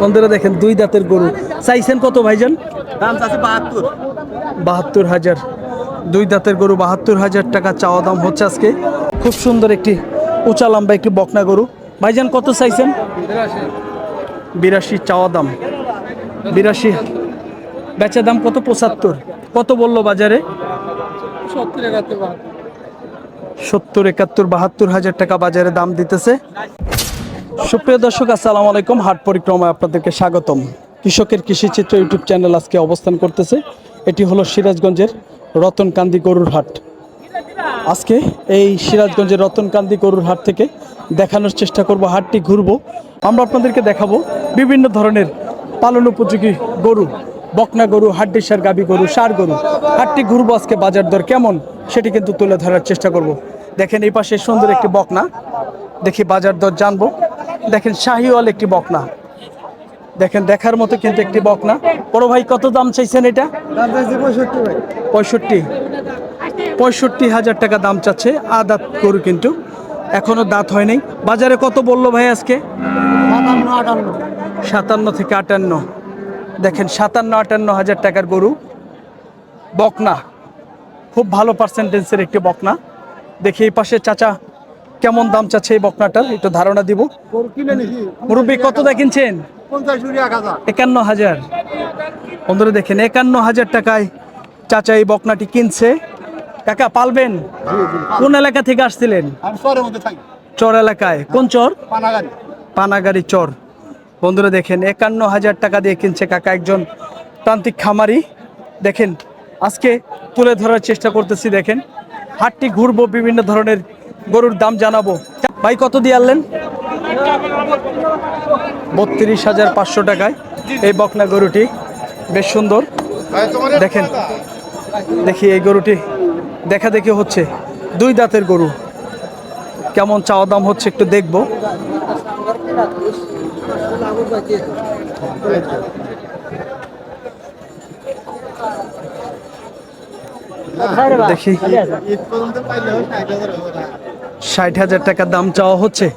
বন্ধুরা দেখেন দুই দাঁতের গরু চাইছেন কত ভাইজান? দাম আছে 72। 72,000। দুই দাঁতের গরু 72,000 টাকা চাওয়া দাম হচ্ছে আজকে। খুব সুন্দর একটি উঁচা লম্বা একটি বকনা গরু। ভাইজান কত চাইছেন? 82 চাওয়া দাম। 82 বেচা দাম কত? 75। কত বললো বাজারে? 70, 71, 72,000 টাকা বাজারে দাম দিতেছে। সুপ্রিয় দর্শক, আসসালামু আলাইকুম। হাট পরিক্রমায় আপনাদেরকে স্বাগতম। কৃষকের কৃষিচিত্র ইউটিউব চ্যানেল আজকে অবস্থান করতেছে। এটি হলো সিরাজগঞ্জের রতনকান্দি গরুর হাট। আজকে এই সিরাজগঞ্জের রতনকান্দি গরুর হাট থেকে দেখানোর চেষ্টা করব, হাটটি ঘুরবো। আমরা আপনাদেরকে দেখাবো বিভিন্ন ধরনের পালন উপযোগী গরু, বকনা গরু, হাড্ডিসার গাবি গরু, ষাঁড় গরু। হাটটি ঘুরবো, আজকে বাজার দর কেমন সেটি কিন্তু তুলে ধরার চেষ্টা করব। দেখেন এই পাশে সুন্দর একটি বকনা, দেখি বাজার দর জানবো। দেখেন শাহিওয়াল একটি বকনা, দেখেন দেখার মতো কিন্তু একটি বকনা। বড় ভাই কত দাম চাইছেন এটা? দাম চাইছে 65 ভাই। 65,000 টাকা দাম চাচ্ছে। আদাত গরু কিন্তু এখনো দাঁত হয়নি। বাজারে কত বললো ভাই আজকে? 57 থেকে 58। দেখেন 57-58 টাকার গরু, বকনা, খুব ভালো পার্সেন্টেজের একটি বকনা। দেখি এই পাশে চাচা কেমন দাম চাচ্ছে এই বকনাটার, একটু ধারণা দিব। মুরব্বী কত দা কিনছেন? 51,000। বন্ধুরা দেখেন 51,000 টাকায় চাচা এই বকনাটি কিনছে। কাকা পালবেন? কোন এলাকা থেকে আসছিলেন? চর এলাকায়। কোন চর? পানাগাড়ি চর। বন্ধুরা দেখেন 51,000 টাকা দিয়ে কিনছে কাকা, একজন প্রান্তিক খামারি। দেখেন আজকে তুলে ধরার চেষ্টা করতেছি। দেখেন হাটটি ঘুরবো, বিভিন্ন ধরনের গরুর দাম জানাবো। ভাই কত দিয়ে আনলেন? 32,500 টাকায় এই বকনা গরুটি, বেশ সুন্দর। দেখেন, দেখি এই গরুটি দেখা দেখি হচ্ছে, দুই দাঁতের গরু। কেমন চাওয়া দাম হচ্ছে একটু দেখবো। দেখি 60,000 টাকা দাম চাওয়া হচ্ছে।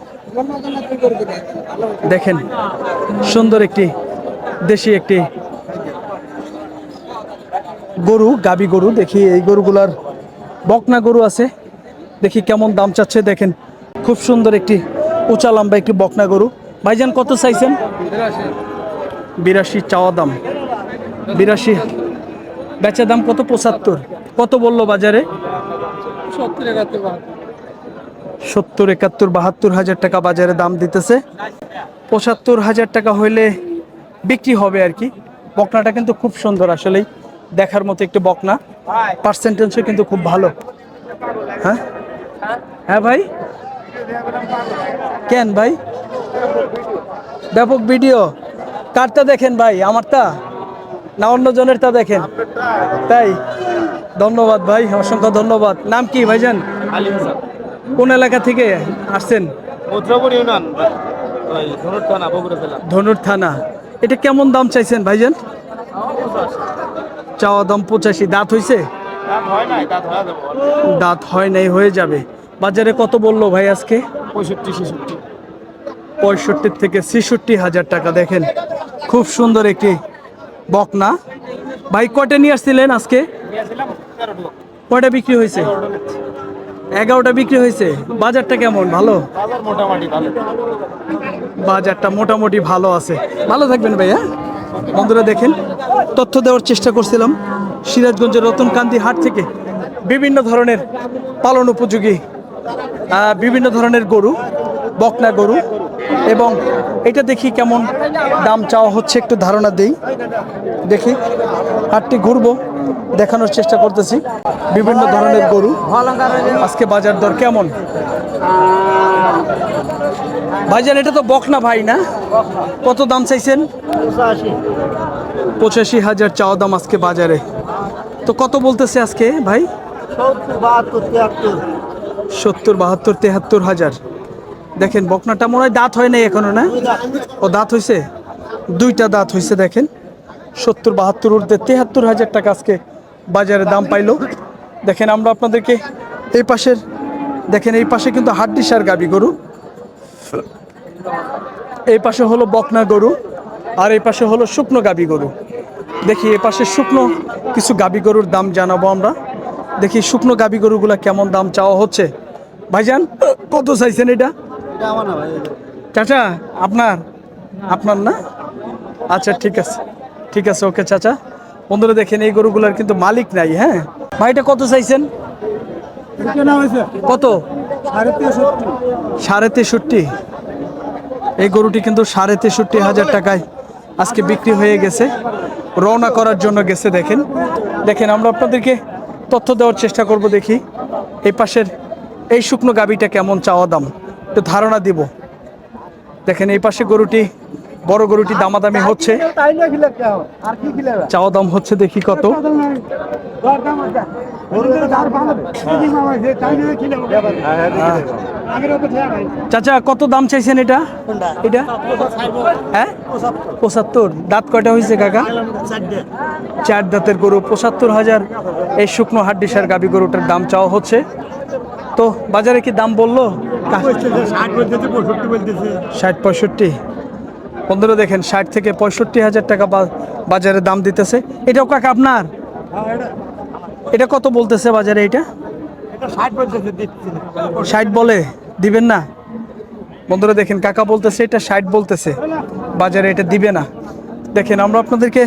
দেখেন সুন্দর একটি দেশি একটি গরু, গাবি গরু। দেখি এই গরুগুলার বকনা গরু আছে, দেখি কেমন দাম চাচ্ছে। দেখেন খুব সুন্দর একটি উঁচা লম্বা একটি বকনা গরু। ভাইজান কত চাইছেন? 82 চাওয়া দাম। 82 বেচা দাম কত? 75। কত বললো বাজারে? 70, 71, 72,000 টাকা বাজারে দাম দিতেছে। 75,000 টাকা হইলে বিক্রি হবে আর কি। বকনাটা কিন্তু খুব সুন্দর, আসলেই দেখার মতো একটি বকনা। পার্সেন্টেজও কিন্তু খুব ভালো। হ্যাঁ হ্যাঁ ভাই, কেন ভাই? ব্যাপক ভিডিও কারটা দেখেন ভাই, আমারটা না অন্য জনেরটা দেখেন? তাই, ধন্যবাদ ভাই, অসংখ্য ধন্যবাদ। নাম কি ভাইজান? কোন এলাকা থেকে আসছেন? ধনুর থানা। এটা কেমন দাম চাইছেন ভাইজান? চাওয়া দাম 85। দাঁত হইছে? দাঁত হয় নাই, হয়ে যাবে। বাজারে কত বললো ভাই আজকে? 65 থেকে 66,000 টাকা। দেখেন খুব সুন্দর একটি বকনা। ভাই কয়টা নিয়ে আসছিলেন আজকে? কয়টা বিক্রি হয়েছে? 11টা বিক্রি হয়েছে। বাজারটা কেমন? ভালো? বাজারটা মোটামুটি ভালো আছে। ভালো থাকবেন ভাইয়া। বন্ধুরা দেখেন, তথ্য দেওয়ার চেষ্টা করছিলাম সিরাজগঞ্জের রতনকান্দি হাট থেকে বিভিন্ন ধরনের পালন উপযোগী বিভিন্ন ধরনের গরু, বকনা গরু। এবং এটা দেখি কেমন দাম চাওয়া হচ্ছে, একটু ধারণা দেই। দেখি হাটটি ঘুরবো, দেখানোর চেষ্টা করতেছি বিভিন্ন ধরনের গরু। আজকে বাজার দর কেমন? ভাইজান এটা তো বকনা ভাই না? কত দাম চাইছেন? 85,000 চাওয়া দাম আজকে বাজারে। তো কত বলতেছে আজকে ভাই? 70, 72, 73,000। দেখেন বকনাটা মনে হয় দাঁত হয় নাই এখনো, না? ও দাঁত হয়েছে, দুইটা দাঁত হয়েছে। দেখেন 70, 72 ঊর্ধ্বে 73,000 টাকা আজকে বাজারে দাম পাইলো। দেখেন আমরা আপনাদেরকে এই পাশের দেখেন, এই পাশে কিন্তু হাড্ডিসার গাবি গরু, এই পাশে হলো বকনা গরু। আর এই পাশে হলো শুকনো গাবি গরু। দেখি এ পাশে শুকনো কিছু গাবি গরুর দাম জানাবো আমরা। দেখি শুকনো গাবি গরুগুলা কেমন দাম চাওয়া হচ্ছে। ভাইজান কত চাইছেন এটা? এটা আমার না ভাই। চাচা আপনার আপনার না? আচ্ছা ঠিক আছে, ঠিক আছে, ওকে চাচা। বন্ধুরা দেখেন এই গরুগুলার কিন্তু মালিক নাই। হ্যাঁ ভাই, এটা কত চাইছেন? কত? 63.5। এই গরুটি কিন্তু 63,500 টাকায় আজকে বিক্রি হয়ে গেছে। রওনা করার জন্য গেছে। দেখেন দেখেন আমরা আপনাদেরকে তথ্য দেওয়ার চেষ্টা করব। দেখি এই পাশের এই শুকনো গাবিটা কেমন চাওয়া দাম, একটু ধারণা দিব। দেখেন এই পাশে গরুটি, বড় গরুটি দামাদামি হচ্ছে, চাওয়া দাম হচ্ছে। দেখি কত। চাচা কত দাম চাইছেন এটা? এটা হ্যাঁ 75। দাঁত কয়টা হয়েছে কাকা? 4 দাঁতের গরু। 75,000 এই শুকনো হাড্ডিসার গাবি গরুটার দাম চাওয়া হচ্ছে। তো বাজারে কি দাম বললো? 60-65। বন্ধুরা দেখেন 60 থেকে 65,000 টাকা বাজারে দাম দিতেছে। এটাও কাকা আপনার? এটা কত বলতেছে বাজারে? এটা 60 বলে, দিবেন না? বন্ধুরা দেখেন কাকা বলতেছে এটা 60 বলতেছে, বাজারে এটা দিবে না। দেখেন আমরা আপনাদেরকে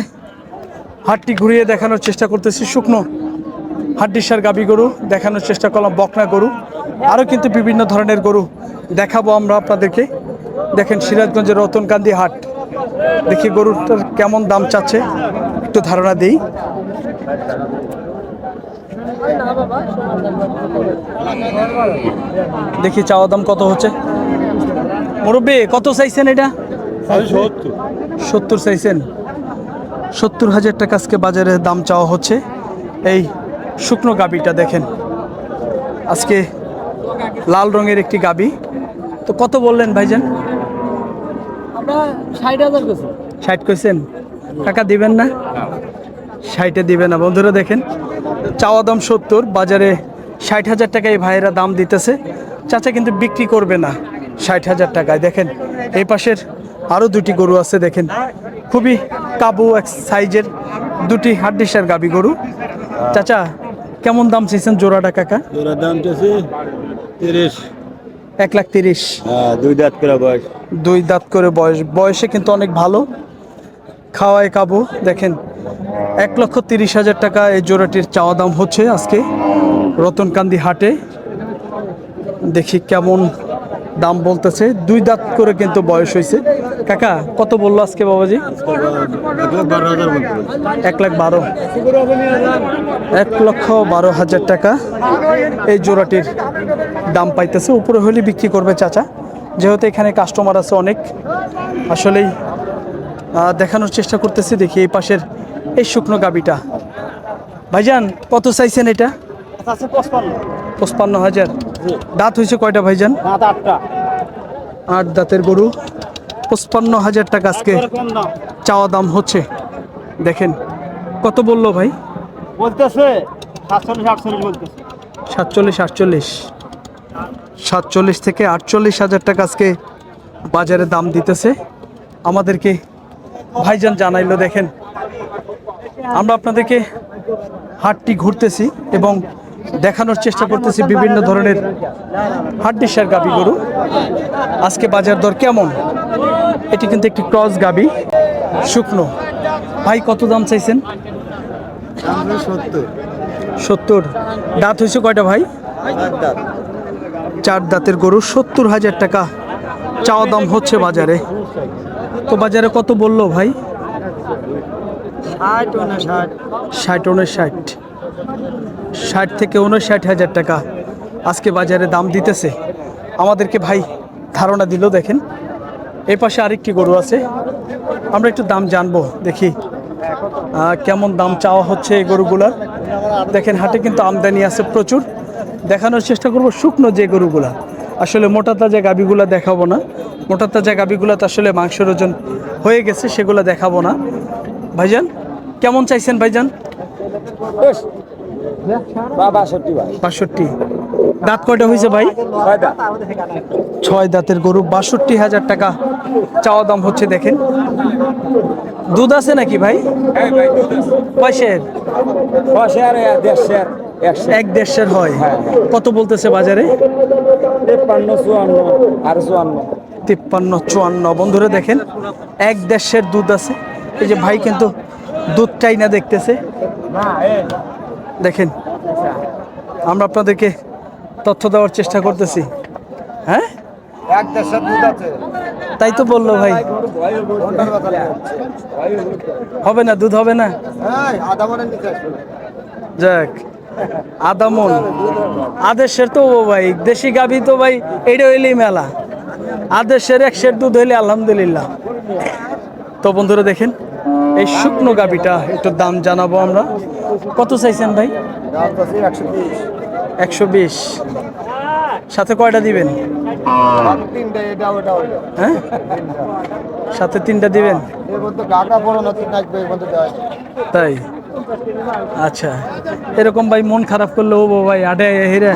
হাটটি ঘুরিয়ে দেখানোর চেষ্টা করতেছি। শুকনো হাড্ডিসার গাবি গরু দেখানোর চেষ্টা করলাম, বকনা গরু, আরও কিন্তু বিভিন্ন ধরনের গরু দেখাবো আমরা আপনাদেরকে। দেখেন সিরাজগঞ্জের রতনকান্দি হাট। দেখি গরুটার কেমন দাম চাচ্ছে, একটু ধারণা দিই। দেখি চাওয়া দাম কত হচ্ছে। মুরব্বী কত চাইছেন এটা? 70 চাইছেন। 70,000 টাকা আজকে বাজারে দাম চাওয়া হচ্ছে এই শুকনো গাবিটা। দেখেন আজকে লাল রঙের একটি গাবি। তো কত বললেন ভাইজান? আমরা 60,000 কইছি। 60 কইছেন? টাকা দিবেন না? 60-এ দিবে না। বন্ধুরা দেখেন চাওয়া দাম 70, বাজারে 60,000 টাকা এই ভাইয়েরা দাম দিতেছে। চাচা কিন্তু বিক্রি করবে না 60,000 টাকায়। দেখেন এই পাশের আরও দুটি গরু আছে। দেখেন খুবই কাবু এক সাইজের দুটি হাড্ডিসার গাবি গরু। চাচা কেমন দাম চাইছেন জোড়াটা কাকা? জোড়ার দাম চাইছি 30। 1,30,000। 2 দাঁত করে বয়স। 2 দাঁত করে বয়স। বয়সে কিন্তু অনেক ভালো, খাওয়ায় কাবু। দেখেন 1,30,000 টাকা এই জোড়াটির চাওয়া দাম হচ্ছে আজকে রতনকান্দি হাটে। দেখি কেমন দাম বলতেছে। 2 দাঁত করে কিন্তু বয়স হয়েছে। কাকা কত বললো আজকে বাবাজি? 1,12,000। 1,12,000 টাকা এই জোড়াটির দাম পাইতেছে। উপরে হলে বিক্রি করবে চাচা, যেহেতু এখানে কাস্টমার আছে অনেক। আসলেই দেখানোর চেষ্টা করতেছি। দেখি এই পাশের এই শুকনো গাবিটা। ভাইজান কত চাইছেন এটা? 55,000। দাঁত হয়েছে কয়টা ভাইজান? 8 দাঁতের গরু। 55,000 টাকা আজকে চাওয়া দাম হচ্ছে। দেখেন কত বললো ভাই? বলতেছে 47-48 বলতেছে। 47-48। 47 থেকে 48,000 টাকা আজকে বাজারে দাম দিতেছে আমাদেরকে ভাইজান জানাইলো। দেখেন আমরা আপনাদেরকে হাটটি ঘুরতেছি এবং দেখানোর চেষ্টা করতেছি বিভিন্ন ধরনের হাড্ডিসার গাবি গরু। আজকে বাজার দর কেমন? এটি কিন্তু একটি ক্রস গাবি শুকনো। ভাই কত দাম চাইছেন? 70। দাঁত হয়েছে কয়টা ভাই? 4 দাঁতের গরু। 70,000 টাকা চাওয়া দাম হচ্ছে বাজারে। তো বাজারে কত বললো ভাই? 60-59। 60 থেকে 59,000 টাকা আজকে বাজারে দাম দিতেছে আমাদেরকে ভাই ধারণা দিল। দেখেন এই পাশে আরেকটি গরু আছে, আমরা একটু দাম জানবো। দেখি কেমন দাম চাওয়া হচ্ছে এই গরুগুলার। দেখেন হাটে কিন্তু আমদানি আছে প্রচুর। দেখানোর চেষ্টা করব শুকনো যে গরুগুলা, আসলে মোটা তাজা গাবিগুলা দেখাবো না। মোটা তাজা গাবিগুলা তো আসলে মাংসের ওজন হয়ে গেছে, সেগুলো দেখাবো না। ভাইজান কেমন চাইছেন ভাইজান? 62। দাঁত কয়টা হয়েছে ভাই? 6 দাঁতের গরু। 62,000 টাকা চাওয়া দাম হচ্ছে। দেখেন দুধ আছে নাকি ভাই? কয়শের? এক দেড়শের হয়। কত বলতেছে বাজারে? 53-54। বন্ধুরা দেখেন, এক দেড়শের দুধ আছে। এই যে ভাই কিন্তু দুধটাই না দেখতেছে, দেখেন আমরা আপনাদেরকে তথ্য দেওয়ার চেষ্টা করতেছি। হ্যাঁ, তাই তো বললো ভাই। হবে না, দুধ হবে না। যাক, আধা মন আদেশের তো ভাই, দেশি গাভী তো ভাই এটা হইলেই মেলা। আদেশের 100 দুধ হইলে আলহামদুলিল্লাহ। তো বন্ধুরা দেখেন, এই শুকনো গাভীটা একটু দাম জানাবো আমরা। কত চাইছেন ভাই? 120। সাথে কয়টা দিবেন? হ্যাঁ, সাথে 3টা দিবেন। তাই, আচ্ছা। এরকম ভাই মন খারাপ করলে ও ভাই আডে হেরে।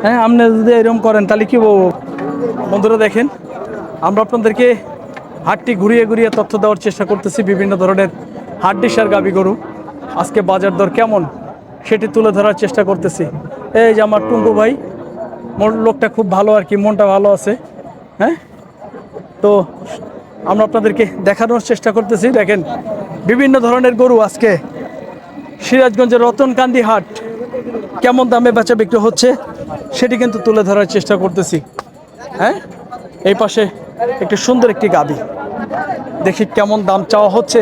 হ্যাঁ, আপনি যদি এরকম করেন তাহলে কি বলবো? বন্ধুরা দেখেন, আমরা আপনাদেরকে হাটটি ঘুরিয়ে ঘুরিয়ে তথ্য দেওয়ার চেষ্টা করতেছি। বিভিন্ন ধরনের হাড্ডিসার গাভী গরু আজকে বাজার দর কেমন সেটি তুলে ধরার চেষ্টা করতেছি। এই যে আমার টুঙ্কু ভাই, লোকটা খুব ভালো আর কি, মনটা ভালো আছে। হ্যাঁ, তো আমরা আপনাদেরকে দেখানোর চেষ্টা করতেছি। দেখেন বিভিন্ন ধরনের গরু আজকে সিরাজগঞ্জের রতনকান্দি হাট কেমন দামে বেচা বিক্রি হচ্ছে সেটি কিন্তু তুলে ধরার চেষ্টা করতেছি। হ্যাঁ, এই পাশে একটি সুন্দর একটি গাভী, দেখি কেমন দাম চাওয়া হচ্ছে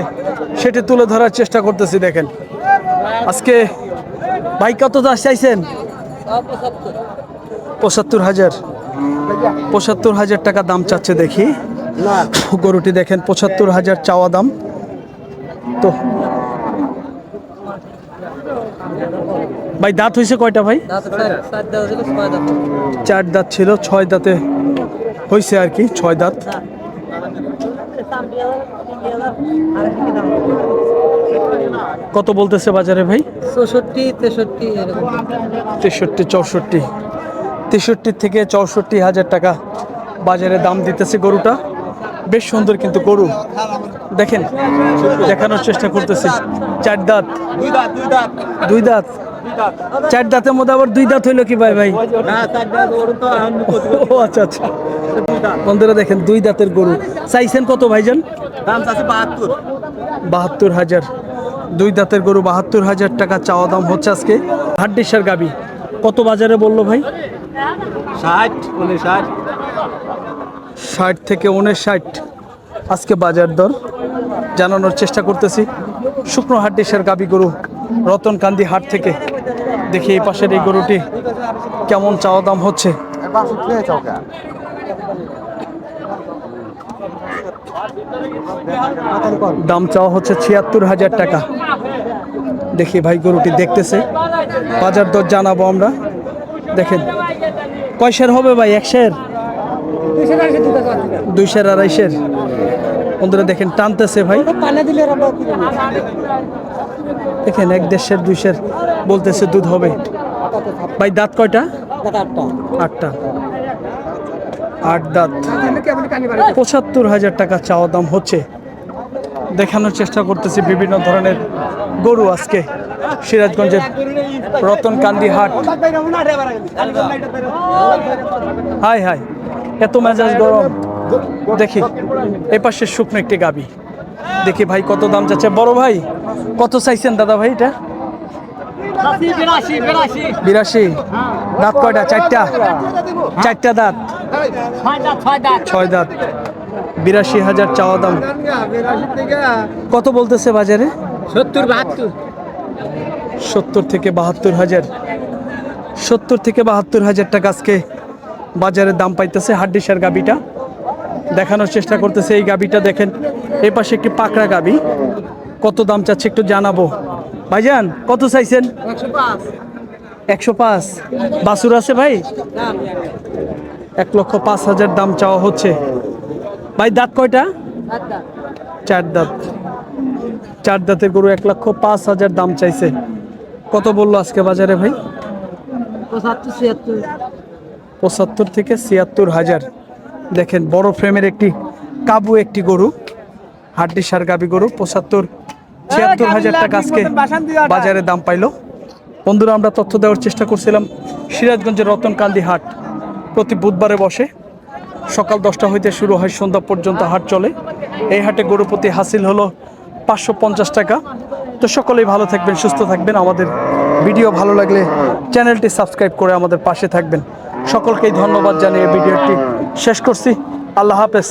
সেটি তুলে ধরার চেষ্টা করতেছি। দেখেন আজকে ভাই কত দাম চাইছেন? 75,000। 75,000 টাকা দাম চাচ্ছে। দেখি গরুটি দেখেন, 75,000 চাওয়া দাম। তো ভাই দাঁত হয়েছে কয়টা ভাই? 4 দাঁত ছিল, 6 দাঁতে হয়েছে আর কি, 6 দাঁত। কত বলতেছে বাজারে ভাই? 64, 63 এরকম। 63, 64। 63 থেকে 64,000 টাকা বাজারে দাম দিতেছে গরুটা। বেশ সুন্দর কিন্তু গরু, দেখেন দেখানোর চেষ্টা করতেছি। 4 দাঁত, 2 দাঁত। 4 দাঁতের মধ্যে আবার 2 দাঁত হইলো কি ভাই? ভাই ও আচ্ছা আচ্ছা। বন্ধুরা দেখেন, 2 দাঁতের গরু চাইছেন কত ভাইজান? 72,000। 2 দাঁতের গরু 72,000 টাকা চাওয়া দাম হচ্ছে আজকে। হাড্ডিসার গাভী কত বাজারে বললো ভাই? 60 থেকে 59 আজকে বাজার দর জানানোর চেষ্টা করতেছি। শুকনো হাড্ডিসার গাভী গরু রতনকান্দি হাট থেকে। দেখি এই পাশের এই গরুটি কেমন চাওয়া দাম হচ্ছে। দাম চাওয়া হচ্ছে 76,000 টাকা। দেখি ভাই গরুটি দেখতেছে, বাজার দর জানাবো আমরা। দেখেন কয় সের হবে ভাই? 1 সের, 2 সের, 2.5 সের। বন্ধুরা দেখেন টানতেছে ভাই। দেখেন 1.5 সের 2 সের বলতেছে দুধ হবে। ভাই দাঁত কয়টা? 8টা। 8 দাঁত। 75,000 টাকা চাওয়া দাম হচ্ছে। দেখানোর চেষ্টা করতেছি বিভিন্ন ধরনের গরু আজকে সিরাজগঞ্জের রতনকান্দি হাট। হাই হাই, এত মেজাজ গরম। দেখি এই পাশে শুকনো একটি গাবি, দেখি ভাই কত দাম যাচ্ছে। বড় ভাই কত চাইছেন দাদা ভাই? এটা 82। দাঁত কয়টা? 4টা। 4টা দাঁত, 6 দাঁত। 82,000 চাওয়া দাম। কত বলতেছে বাজারে? 70 থেকে 72,000। 70 থেকে 72,000 টাকা আজকে বাজারে দাম পাইতেছে হাড্ডিসার গাবিটা। দেখানোর চেষ্টা করতেছে এই গাবিটা। দেখেন এই পাশে একটি পাকড়া গাবি, কত দাম চাচ্ছে একটু জানাবো। ভাইজান কত চাইছেন? 105। বাছুর আছে ভাই? 1,05,000 দাম চাওয়া হচ্ছে। ভাই দাঁত কয়টা? 4 দাঁত। 4 দাঁতের গরু 1,05,000 দাম চাইছে। কত বললো আজকে বাজারে ভাই? 75 থেকে 76,000। দেখেন বড় ফ্রেমের একটি কাবু একটি গরু হাড্ডি সার গাবি গরু ৭৫-৭৬ হাজার টাকা আজকে বাজারে দাম পাইলো। বন্ধুরা, আমরা তথ্য দেওয়ার চেষ্টা করছিলাম সিরাজগঞ্জের রতনকান্দি হাট প্রতি বুধবারে বসে, সকাল 10টা হইতে শুরু হয়, সন্ধ্যা পর্যন্ত হাট চলে। এই হাটে গরু প্রতি হাসিল হলো 550 টাকা। তো সকলেই ভালো থাকবেন, সুস্থ থাকবেন। আমাদের ভিডিও ভালো লাগলে চ্যানেলটি সাবস্ক্রাইব করে আমাদের পাশে থাকবেন। সকলকেই ধন্যবাদ জানিয়ে ভিডিওটি শেষ করছি। আল্লাহ হাফেজ।